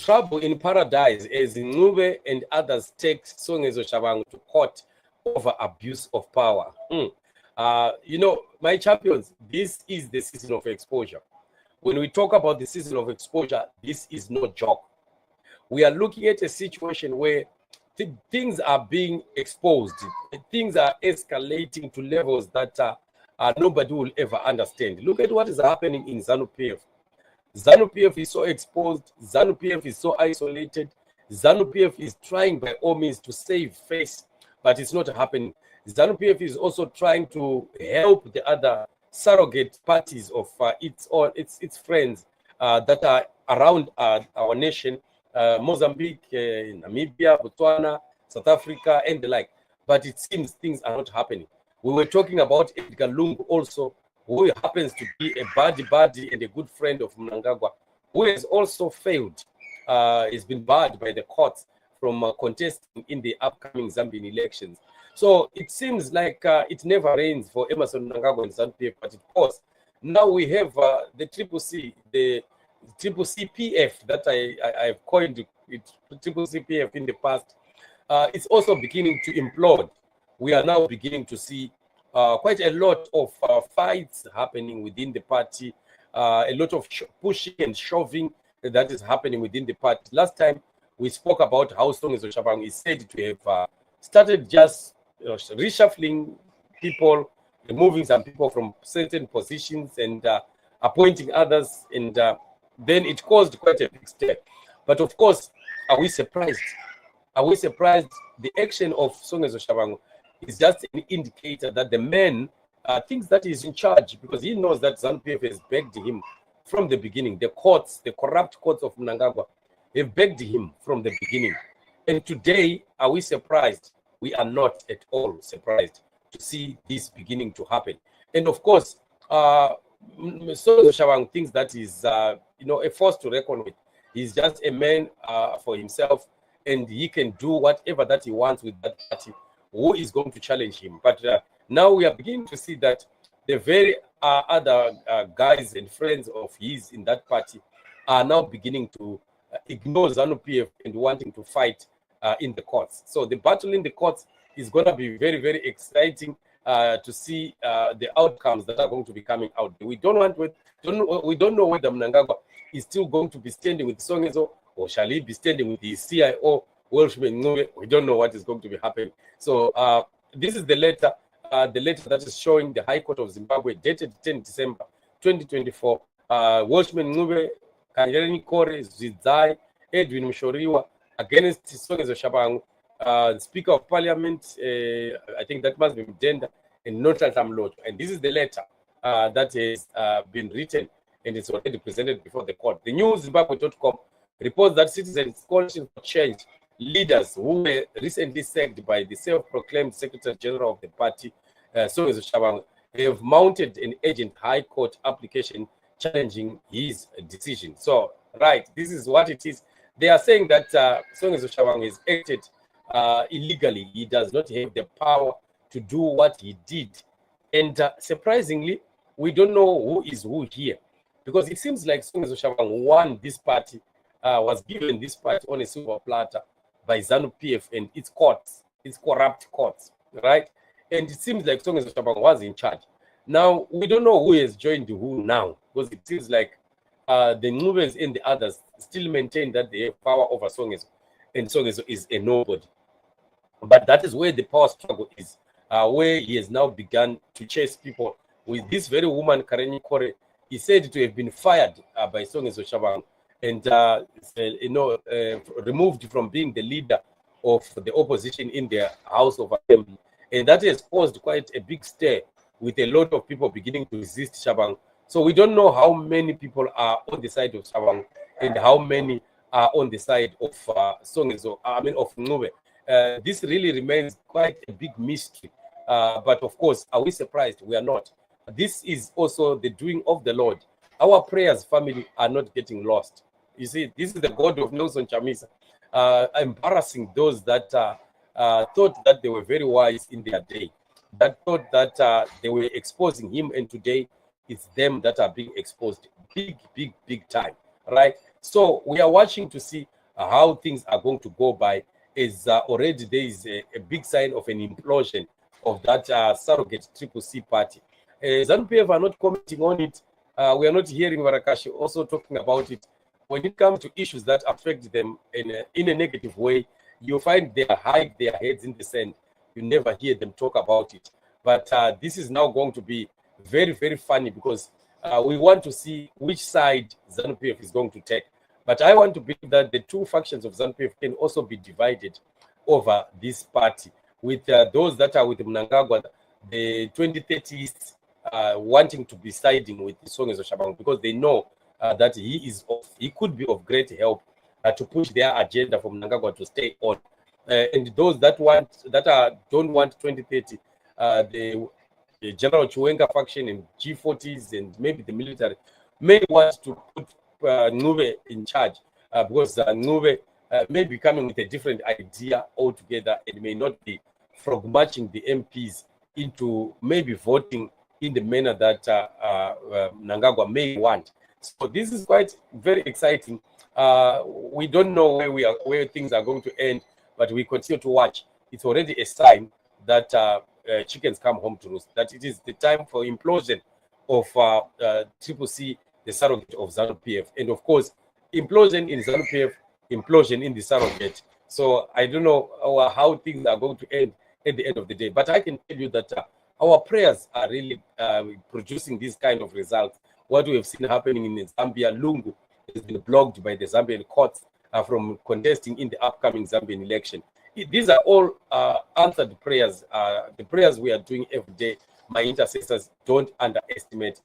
trouble in paradise as Ncube and others take Songezo Tshabangu to court over abuse of power. My champions, this is the season of exposure. When we talk about the season of exposure, this is no joke. We are looking at a situation where things are being exposed. Things are escalating to levels that nobody will ever understand. Look at what is happening in ZANU-PF. ZANU-PF is so exposed. ZANU-PF is so isolated. ZANU-PF is trying by all means to save face, but it's not happening. ZANU-PF is also trying to help the other surrogate parties of its friends that are around our nation, Mozambique, Namibia, Botswana, South Africa, and the like. But it seems things are not happening. We were talking about Edgar Lungu also, who happens to be a buddy and a good friend of Mnangagwa, who has also failed. He's been barred by the courts from contesting in the upcoming Zambian elections. So it seems like it never rains for Emmerson Mnangagwa and ZANU-PF, but of course, now we have the Triple CPF that I've coined it Triple CPF in the past. It's also beginning to implode. We are now beginning to see quite a lot of fights happening within the party, a lot of pushing and shoving that is happening within the party. Last time we spoke about how Songezo Tshabangu is said to have started just reshuffling people, removing some people from certain positions and appointing others, and then it caused quite a big stir. But of course, are we surprised? Are we surprised? The action of Songezo Tshabangu is just an indicator that the man thinks that he's in charge, because he knows that ZANU-PF has begged him from the beginning. The courts, the corrupt courts of Mnangagwa, have begged him from the beginning. And today, are we surprised? We are not at all surprised to see this beginning to happen. And of course, Songezo Tshabangu thinks that is a force to reckon with. He's just a man for himself, and he can do whatever that he wants with that party. Who is going to challenge him? But now we are beginning to see that the very other guys and friends of his in that party are now beginning to ignore ZANU-PF and wanting to fight in the courts. So the battle in the courts is going to be very, very exciting to see the outcomes that are going to be coming out. We don't know whether Mnangagwa is still going to be standing with Songezo, or shall he be standing with the CIO, Welshman Ncube? We don't know what is going to be happening. So this is the letter that is showing the High Court of Zimbabwe, dated 10 December 2024. Welshman Ncube, Kanjereni Kore, Zvidzai, Edwin Mshoriwa, against Songezo Tshabangu, Speaker of Parliament, I think that must be Mdenda, and Nonhlanhla Mlotshwa. And this is the letter that has been written and it's already presented before the court. The new Zimbabwe.com reports that Citizens Coalition for Change leaders who were recently sacked by the self-proclaimed Secretary General of the party, Songezo Tshabangu, have mounted an urgent High Court application challenging his decision. So, right, this is what it is. They are saying that Songezo Tshabangu has acted illegally. He does not have the power to do what he did. And surprisingly, we don't know who is who here, because it seems like Songezo Tshabangu won this party, was given this party on a silver platter by ZANU-PF and its courts, its corrupt courts, right? And it seems like Songezo Tshabangu was in charge. Now, we don't know who has joined who now, because it seems like the Ncubes and the others still maintain that they have power over Songezo, and Songezo is a nobody. But that is where the power struggle is, where he has now begun to chase people. With this very woman, Kareni Kore, is said to have been fired by Songezo Tshabangu and removed from being the leader of the opposition in their House of Assembly. And that has caused quite a big stir, with a lot of people beginning to resist Tshabangu. So we don't know how many people are on the side of Tshabangu and how many are on the side of Songezo, of Ncube. This really remains quite a big mystery. But of course, are we surprised? We are not. This is also the doing of the Lord. Our prayers, family, are not getting lost. You see, this is the God of Nelson Chamisa, embarrassing those that thought that they were very wise in their day, that thought that they were exposing him, and today it's them that are being exposed big time, right? So we are watching to see how things are going to go by, is already there is a big sign of an implosion of that surrogate Triple C party. ZANU-PF are not commenting on it. We are not hearing Varakashi also talking about it. When it comes to issues that affect them in a negative way, you find they hide their heads in the sand. You never hear them talk about it. But this is now going to be very, very funny, because we want to see which side ZANU-PF is going to take. But I want to believe that the two factions of ZANU-PF can also be divided over this party, with those that are with Mnangagwa, the 2030s, wanting to be siding with Songezo Tshabangu, because they know that he could be of great help to push their agenda for Mnangagwa to stay on. And those that don't want 2030, the General Chiwenga faction and G40s and maybe the military may want to put Ncube in charge, because Ncube may be coming with a different idea altogether, and may not be frog matching the MPs into maybe voting in the manner that Mnangagwa may want. So this is quite very exciting. We don't know where things are going to end, but we continue to watch. It's already a sign that chickens come home to roost, that it is the time for implosion of Triple C, the surrogate of ZANU-PF. And of course, implosion in ZANU-PF, implosion in the surrogate. So I don't know how things are going to end at the end of the day. But I can tell you that our prayers are really producing this kind of results. What we have seen happening in Zambia, Lungu has been blocked by the Zambian courts from contesting in the upcoming Zambian election. These are all answered prayers, the prayers we are doing every day. My intercessors, don't underestimate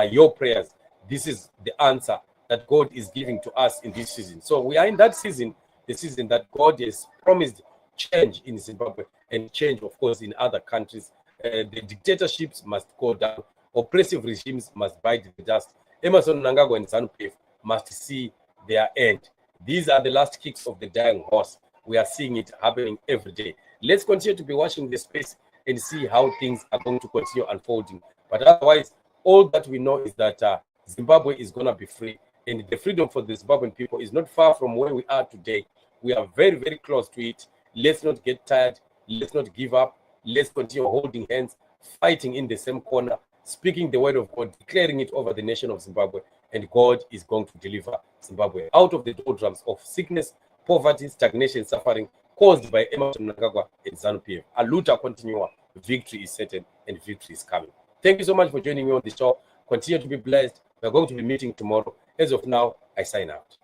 your prayers. This is the answer that God is giving to us in this season. So we are in that season, the season that God has promised change in Zimbabwe and change, of course, in other countries. The dictatorships must go down. Oppressive regimes must bite the dust. Emerson Mnangagwa and ZANU-PF must see their end. These are the last kicks of the dying horse. We are seeing it happening every day. Let's continue to be watching the space and see how things are going to continue unfolding. But otherwise, all that we know is that Zimbabwe is going to be free. And the freedom for the Zimbabwean people is not far from where we are today. We are very, very close to it. Let's not get tired. Let's not give up. Let's continue holding hands, fighting in the same corner, speaking the word of God, declaring it over the nation of Zimbabwe. And God is going to deliver Zimbabwe out of the doldrums of sickness, poverty, stagnation, suffering caused by Emerson Mnangagwa and ZANU-PF. A luta continua. Victory is certain and victory is coming. Thank you so much for joining me on the show. Continue to be blessed. We're going to be meeting tomorrow. As of now, I sign out.